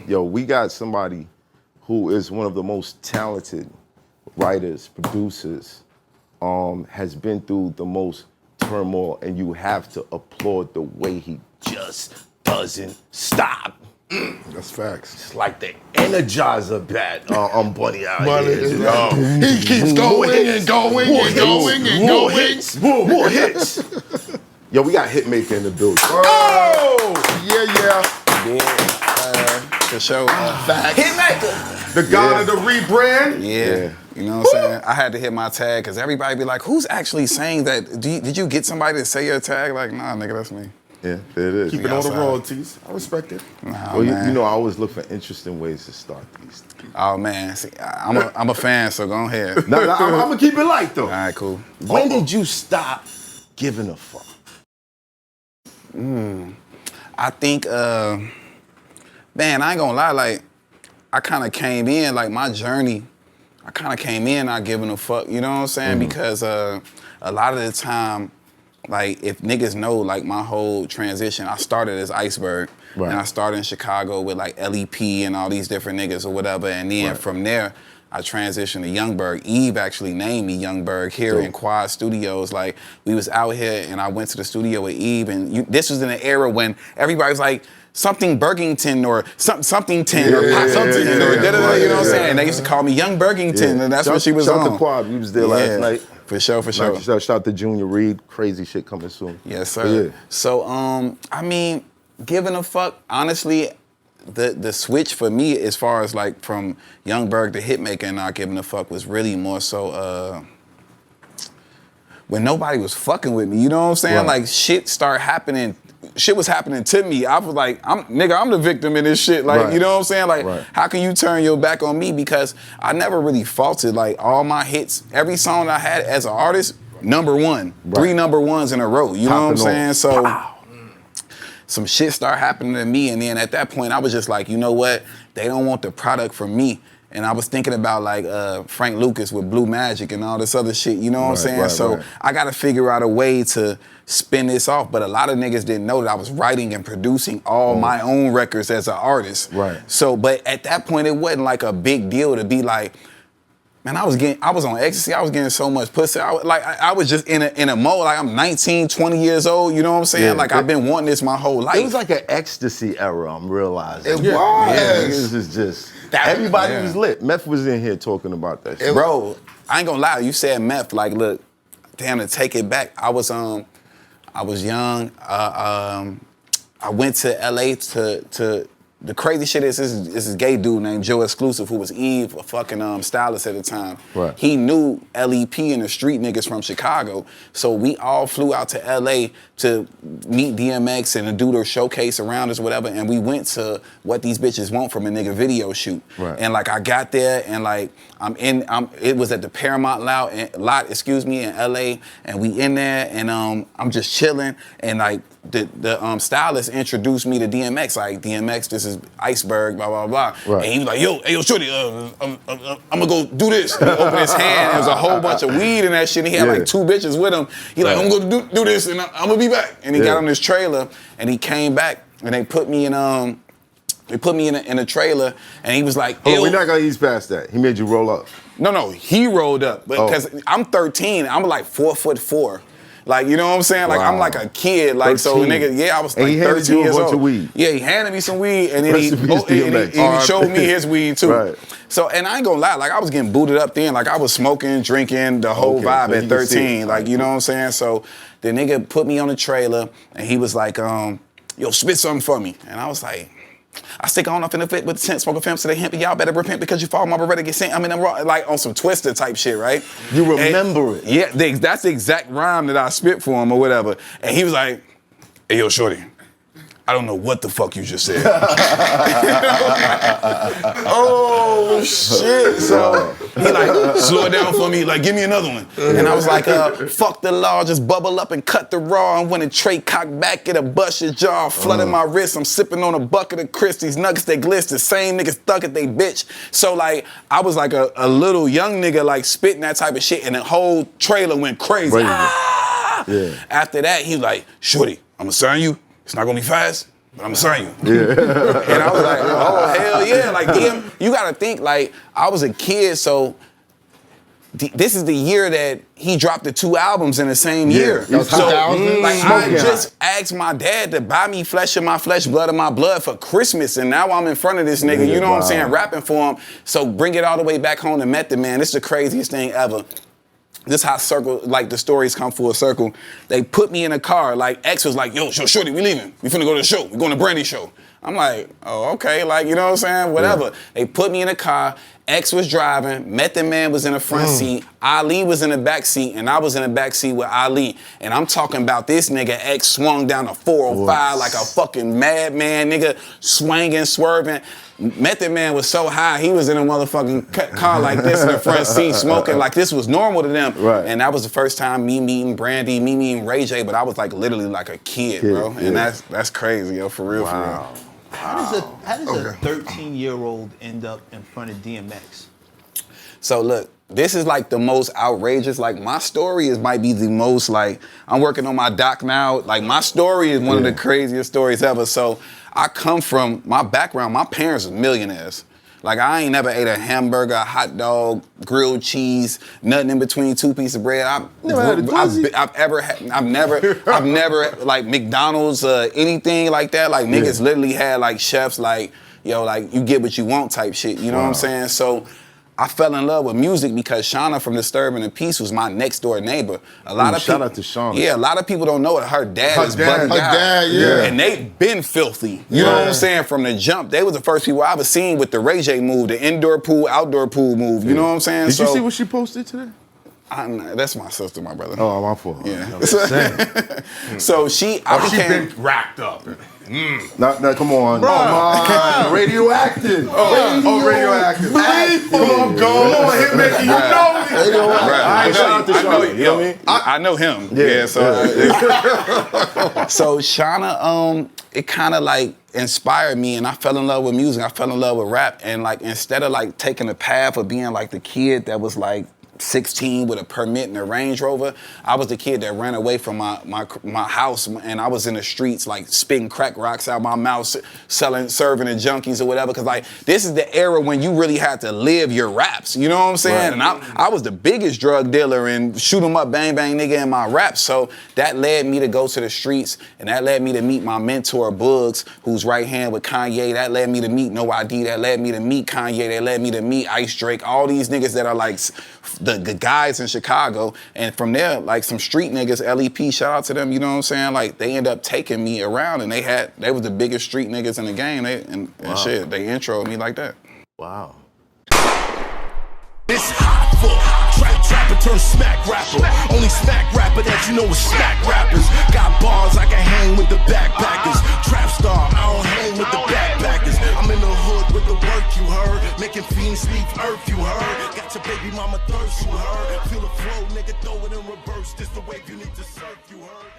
Yo, we got somebody who is one of the most talented writers, producers, has been through the most turmoil, and you have to applaud the way he just doesn't stop. That's facts. It's like the Energizer bat on Bunny out here. He keeps going and going and going and more going. hits, more hits. Yo, we got Hitmaka in the building. Oh! Yeah. For sure. Hitmaka, the god of the rebrand. Yeah. You know what I'm saying? I had to hit my tag because everybody be like, who's actually saying that? Did you get somebody to say your tag? Like, nah, nigga, that's me. Yeah, it is. Keeping all the royalties. I respect it. Nah, Well, man. you know, I always look for interesting ways to start these. Oh, man. See, I'm a fan, so go ahead. No, I'm gonna keep it light though. All right, cool. When did you stop giving a fuck? I think, man, I ain't gonna lie, like, I kind of came in, like, my journey, I kind of came in not giving a fuck, you know what I'm saying? Because a lot of the time, like, if niggas know, like, my whole transition, I started as Iceberg, Right. and I started in Chicago with, like, LEP and all these different niggas or whatever, and then from there, I transitioned to Youngberg. Eve actually named me Youngberg here in Quad Studios. Like, we was out here, and I went to the studio with Eve, and this was in an era when everybody was like, something Burgington or something tin or Pop something or da-da-da, you know what I'm saying? And they used to call me Young Burgington, and that's what she was shout on. Shout to Quad, we was there last night. For sure. Shout out to Junior Reed, crazy shit coming soon. Yes, sir. Yeah. So, I mean, giving a fuck, honestly, the switch for me as far as like from Youngberg to Hitmaka and not giving a fuck was really more so when nobody was fucking with me, you know what I'm saying? Right. Like shit was happening to me. I was like, I'm the victim in this shit. Like, you know what I'm saying? Like, how can you turn your back on me? Because I never really faulted. Like, all my hits, every song I had as an artist, number one. 3 number ones in a row. You know what I'm saying? So some shit started happening to me, and then at that point, I was just like, you know what? They don't want the product from me. And I was thinking about like Frank Lucas with Blue Magic and all this other shit, you know what I'm saying? So I gotta figure out a way to spin this off, but a lot of niggas didn't know that I was writing and producing all my own records as an artist. Right. So, but at that point, it wasn't like a big deal to be like, man, I was on ecstasy, I was getting so much pussy. I was just in a mode, like I'm 19, 20 years old, you know what I'm saying? Like I've been wanting this my whole life. It was like an ecstasy era, I'm realizing. It was. Yeah, this is just, everybody was lit. Meth was in here talking about that shit. Bro, I ain't gonna lie, you said meth, like look, damn, to take it back, I was young, I went to LA to the crazy shit is this gay dude named Joe Exclusive who was Eve, a fucking stylist at the time. Right. He knew LEP and the street niggas from Chicago, so we all flew out to LA to meet DMX and to do their showcase around us, whatever, and we went to What These Bitches Want from a nigga video shoot. Right. And like I got there and like it was at the Paramount lot, in LA, and we in there and I'm just chilling and like the stylist introduced me to DMX, like DMX, this is Iceberg, blah, blah, blah. Right. And he was like, yo, shorty, I'm gonna go do this. And he opened his hand, and there was a whole bunch of weed in that shit, and he had like 2 bitches with him. He like, I'm gonna do this, and I'm gonna be back. And he got on this trailer, and he came back, and they put me in a trailer, and he was like, we're not gonna ease past that. He made you roll up. No, he rolled up, but because I'm 13, I'm like 4'4". Like, you know what I'm saying? Like, I'm like a kid. Like, 13. So nigga, I was like 13 years old. And he handed you a bunch of weed. Yeah, he handed me some weed, and then he showed me his weed too. Right. So, and I ain't gonna lie, like I was getting booted up then. Like I was smoking, drinking, the whole vibe so at 13. Like, you know what I'm saying? So the nigga put me on the trailer, and he was like, yo, spit something for me. And I was like, I stick on up in the fit with the tent, smoking film, so they hemp, y'all better repent because you fall, my brother get sent. I mean, I'm like on some Twister type shit, right? You remember it? Yeah, that's the exact rhyme that I spit for him or whatever. And he was like, hey, yo, shorty, I don't know what the fuck you just said. Oh, shit. So he like, slow it down for me, like, give me another one. And I was like, fuck the law, just bubble up and cut the raw. And when a tray cock back, it'll bust your jaw, flooding my wrist. I'm sipping on a bucket of Chris, these nuggets, they glitz, the same niggas stuck at they bitch. So like, I was like a little young nigga, like spitting that type of shit, and the whole trailer went crazy. Ah! Yeah. After that, he was like, shorty, I'm gonna sign you. It's not gonna be fast. but I'm saying. Yeah. And I was like, oh, hell yeah. Like, damn, you gotta think, like, I was a kid, so this is the year that he dropped the 2 albums in the same year. That was So, 2000. like, I just asked my dad to buy me Flesh of My Flesh, Blood of My Blood for Christmas, and now I'm in front of this nigga, you know what I'm saying, rapping for him. So bring it all the way back home to Method Man. This is the craziest thing ever. This how circle, like the stories come full circle. They put me in a car, like X was like, yo, shorty, we leaving. We finna go to the show. We going to Brandy's show. I'm like, oh, okay, like, you know what I'm saying? Whatever. Yeah. They put me in a car, X was driving, Method Man was in the front seat, Ali was in the back seat, and I was in the back seat with Ali. And I'm talking about this nigga X swung down a 405 like a fucking madman, nigga, swinging, swerving. Method Man was so high, he was in a motherfucking car like this in the front seat smoking like this was normal to them. Right. And that was the first time me meeting Brandy, me meeting Ray J, but I was like literally like a kid, bro. And that's crazy, yo, for real, for real. How does a 13-year-old end up in front of DMX? So look, this is like the most outrageous, like my story might be the most like, I'm working on my doc now, like my story is one of the craziest stories ever. So I come from, my background, my parents are millionaires. Like I ain't never ate a hamburger, a hot dog, grilled cheese, nothing in between 2 pieces of bread. I've never like McDonald's, anything like that. Like niggas literally had like chefs like, yo, like you get what you want type shit. You know what I'm saying? So I fell in love with music because Shauna from Disturbing the Peace was my next door neighbor. A lot of shout out to Shauna. Yeah, a lot of people don't know it. Her dad is Buddy Guy. Dad, yeah. And they been filthy. You know what I'm saying? From the jump, they was the first people I ever seen with the Ray J move, the indoor pool, outdoor pool move. You know what I'm saying? Did you see what she posted today? That's my sister, my brother. Oh, my fault. Yeah. So she been racked up. Now, come on. Radioactive. Radioactive. Come on, Hitmaka, you know me. I know him. Yeah. So Shauna, it kind of like inspired me, and I fell in love with music. I fell in love with rap, and like instead of like taking the path of being like the kid that was like 16 with a permit and a Range Rover, I was the kid that ran away from my house, and I was in the streets like spitting crack rocks out my mouth, serving the junkies or whatever, because like this is the era when you really had to live your raps, you know what I'm saying? Right. And I was the biggest drug dealer and shoot 'em up bang bang nigga in my raps, so that led me to go to the streets, and that led me to meet my mentor Bugs, who's right hand with Kanye. That led me to meet No ID. That led me to meet Kanye. That led me to meet Ice Drake. All these niggas that are like the guys in Chicago, and from there, like some street niggas, LEP, shout out to them, you know what I'm saying? Like they end up taking me around, and they was the biggest street niggas in the game, and shit, they introed me like that. Wow. It's hot for trapper turn smack rapper. Only smack rapper that you know is smack rappers. Got bars I can hang with the backpackers. Trap star, I don't hang with the backpackers. I'm in the hood with the work you heard. Making fiends leave earth you heard. Got your baby mama thirst you heard. Feel the flow, nigga, throw it in reverse. This the wave you need to surf you heard.